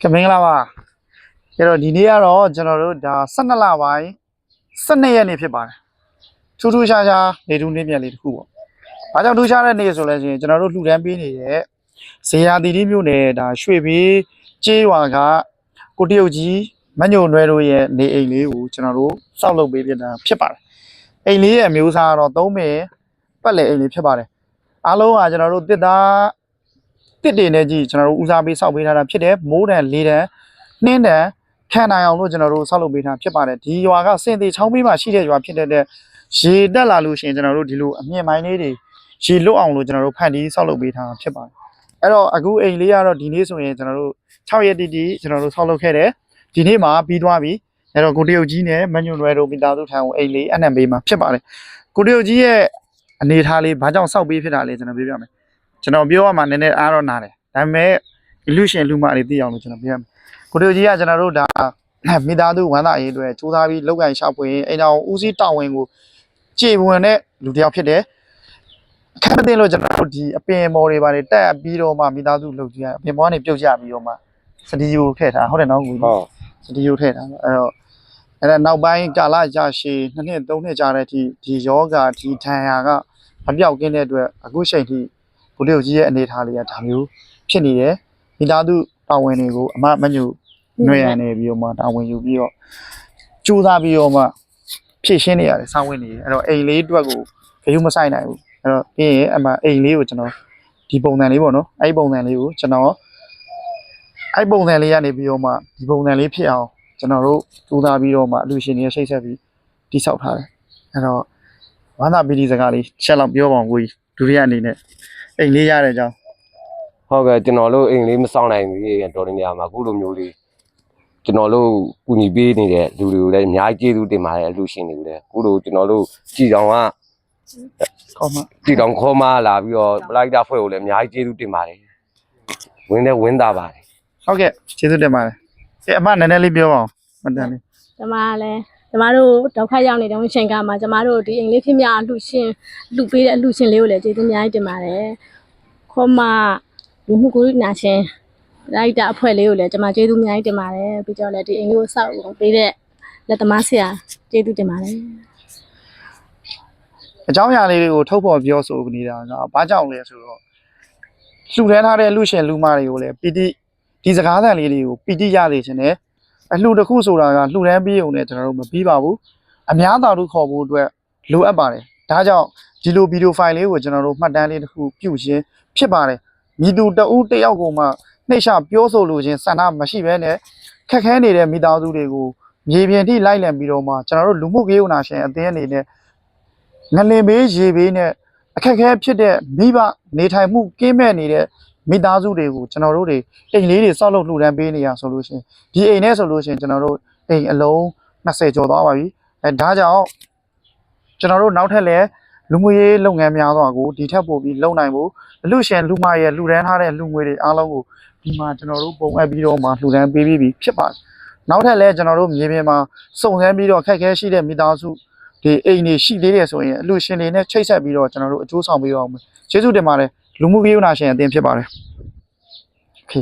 ကမင်္ဂလာပါကျတော့ဒီနေ့ကတော့ကျွန်တော်တို့ဒါ12လပိုင်း12ရက်နေ့ဖြစ်ပါတယ်ထူးထူးခြားခြားနေထူးနေ့မြတ်လေးတစ်ခုပေါ့အားကြောင့်ထူးခြားတဲ့နေ့ဆိုလဲဆိုရင်ကျွန်တော်တို့လှူဒန်းပေးနေတဲ့ဇေယျာသီရိမြို့နယ်ဒါရွှေဘေးကျေးရွာကကိုတရုတ်ကြီးမညိုနွယ်တို့ရဲ့နေအိမ်လေးကိုကျွန်တော်တို့စောက်လုပ်ပေးပြတာဖြစ်ပါတယ်အိမ်လေးရဲ့အမျိုးအစားကတော့3ပင်ပတ်လည်အိမ်လေးဖြစ်ပါတယ်အားလုံးကကျွန်တော်တို့တစ်တွေနဲ့ကြည့်ကျွန်တော်တို့ဦးစားပေးစောက်ပေးထားတာဖြစ်တယ်မိုးတန်လေးတန်နှင်းတန်ခံနိုင်အောင်လို့ကျွန်တော်တို့စောက်လုပ်ပေးထားဖြစ်ပါတယ်ဒီရွာကစင်သေးချောင်းပေးမှာရှိတဲ့ရွာဖြစ်တဲ့ရေတက်လာလို့ရှိရင်ကျွန်တော်တို့ဒီလိုအမြင့်ပိုင်းလေးတွေရေလွတ်အောင်လို့ကျွန်တော်တို့ဖန်တီးစောက်လုပ်ပေးထားဖြစ်ပါတယ်အဲ့တော့အခုအိမ်လေးကတော့ဒီနေ့ဆိုရင်ကျွန်တော်တို့6ရက်တိကျွန်တော်တို့စောက်လုပ်ခဲ့တယ်ဒီနေ့မှာပြီးသွားပြီအဲ့တော့ကိုတရုတ်ကြီးနဲ့မညွန့်လွယ်တို့မိသားစုထံကိုအိမ်လေးအနံပေးမှာဖြစ်ပါတယ်ကိုတရုတ်ကြီးရဲ့အနေထားလေးဘာကြောင့်စောက်ပေးဖြစ်တာလဲကျွန်တော်ပြောပြမယ်ကျွန်တော်ပြောရမှာနည်းနည်းအားတော့နားတယ်ဒါပေမဲ့ illusion လူမတွေသိအောင်လို့ကျွန်တော်ပြောရမယ်ကိုတို့ကြီးကကျွန်တော်တို့ဒါမိသားစုဝမ်းသာရေးအတွက်စူးစမ်းပြီးလောက်ကန်ရှောက်ပွင့်အိမ်တော်ဦးစီးတောင်းဝင်ကိုကြည်ဝင်တဲ့လူတစ်ယောက်ဖြစ်တယ်အခက်မသိလို့ကျွန်တော်တို့ဒီအပင်မော်တွေပါတယ်တက်ပြီးတော့မှမိသားစုလုပ်ကြည့်ရအပင်မော်ကနေပြုတ်ကြပြီးတော့မှစတီယိုထည့်ထားဟုတ်တယ်နော်ကိုကြီးဟုတ်စတီယိုထည့်ထားအဲ့တော့နောက်ပိုင်းကာလကြာရှည်2နှစ်3နှစ်ကြာတဲ့အထိဒီယောဂဒီထန်ရာကမပြောက်ကင်းတဲ့အတွက်အခုချိန်ထိကိုလေးကြီးရဲ့အနေထားလေးကဒါမျိုးဖြစ်နေတယ်မိသားစုတာဝန်တွေကိုအမညွနှွေရနေပြီးတော့မှတာဝန်ယူပြီးတော့ကြိုးစားပြီးတော့မှဖြည့်ရှင်းနေရတယ်စောင့်ဝင်နေတယ်အဲ့တော့အိမ်လေးအတွက်ကိုခရုမဆိုင်နိုင်ဘူးအဲ့တော့ပြီးရင်အမအိမ်လေးကိုကျွန်တော်ဒီပုံစံလေးပေါ့နော်အဲ့ဒီပုံစံလေးကိုကျွန်တော်အဲ့ပုံစံလေးကနေပြီးတော့မှဒီပုံစံလေးဖြစ်အောင်ကျွန်တော်တို့ကြိုးစားပြီးတော့မှအလူရှင်တွေရှိတ်ဆက်ပြီးတိဆောက်ထားတယ်အဲ့တော့ဝမ်းသာပီတိစကားလေးချက်လောက်ပြောပါအောင်ကိုကြီးဒုတိယအနေနဲ့အိမ်လေးရတဲ့အကြောင်းဟုတ်ကဲ့ကျွန်တော်တို့အိမ်လေးမဆောင်နိုင်ဘူးတော်တဲ့နေရာမှာအခုလိုမျိုးလေးကျွန်တော်တို့ကူညီပေးနေတဲ့လူတွေကိုလည်းအများကြီးကျေးဇူးတင်ပါတယ်အလူရှင်တွေကိုလည်းအခုလိုကျွန်တော်တို့ကြည်တောင်ကကြည်တောင်ခေါ်မလာပြီးတော့ပလိုက်တာဖွဲ့ကိုလည်းအများကြီးကျေးဇူးတင်ပါတယ်ဝင်းသားပါတယ်ဟုတ်ကဲ့ကျေးဇူးတင်ပါတယ်အမနည်းနည်းလေးပြောပါအောင်မတန်လေးကျမတို့ဒုက္ခရောက်နေတဲ့အချိန်ကမှကျမတို့ဒီအိမ်လေးဖြစ်မြောက်လှူပေးတဲ့အလှရှင်လေးကိုလည်းကျေးဇူးအများကြီးတင်ပါတယ်ခေါ်မလူမှုကူညီရှင်လိုက်တာအဖွဲ့လေးကိုလည်းကျွန်မကျေးဇူးအများကြီးတင်ပါတယ်ပြီးတော့လည်းဒီအိမ်လေးကိုစောက်ပေးတဲ့လက်သမားဆရာကျေးဇူးတင်ပါတယ်အကြောင်းအရာလေးတွေကိုထုတ်ဖော်ပြောဆိုနေတာကဘာကြောင့်လဲဆိုတော့လှူဒန်းထားတဲ့လူရှင်လူမတွေကိုလည်းပီတိဒီစကားသံလေးတွေကိုပီတိရစေခြင်းနဲ့အလှူတစ်ခုဆိုတာကလှူဒန်းပြီးုံနဲ့ကျွန်တော်တို့မပြီးပါဘူးအများသာတို့ခေါ်ဖို့အတွက်လိုအပ်ပါတယ်ဒါကြောင့်ဒီလိုဗီဒီယိုဖိုင်လေးကိုကျွန်တော်တို့မှတ်တမ်းလေးတစ်ခုပြုခြင်းဖြစ်ပါတယ်မိသူတဦးတယောက်ကိုမှနှိမ့်ချပြောဆိုလိုခြင်းဆန္ဒမရှိဘဲနဲ့ခက်ခဲနေတဲ့မိသားစုတွေကိုမြေပြင်ထိလိုက်လံပြီးတော့မှကျွန်တော်တို့လူမှုရေးဝန်ရှင်အသင်းအနေနဲ့ငလင်ဘေးရေဘေးနဲ့အခက်ခဲဖြစ်တဲ့မိဘနေထိုင်မှုကင်းမဲ့နေတဲ့မိသားစုတွေကိုကျွန်တော်တို့တွေအိမ်လေးတွေစောက်လုပ်လှူဒန်းပေးနေရဆိုလို့ရှိရင်ဒီအိမ်နဲ့ဆိုလို့ရှိရင်ကျွန်တော်တို့အိမ်အလုံး20ကျော်သွားပါပြီဒါကြောင့်ကျွန်တော်တို့နောက်ထပ်လည်းလူမှုရေးလုပ်ငန်းများစွာကိုဒီထက်ပိုပြီးလုပ်နိုင်ဖို့လူရှင်လူမရဲ့လှူဒန်းထားတဲ့လူငွေတွေအားလုံးကိုဒီမှာကျွန်တော်တို့ပုံအပ်ပြီးတော့မှလှူဒန်းပေးပြီးဖြစ်ပါတယ်နောက်ထပ်လည်းကျွန်တော်တို့မြေပြင်မှာစုံစမ်းပြီးတော့ခက်ခဲရှိတဲ့မိသားစုဒီအိမ်တွေရှိသေးတယ်ဆိုရင်အလူရှင်တွေနဲ့ချိတ်ဆက်ပြီးတော့ကျွန်တော်တို့အကျိုးဆောင်ပေးအောင်ကျေးဇူးတင်ပါတယ်လူမှုရေးဝန်ရှင်အသင်းဖြစ်ပါတယ်โอเค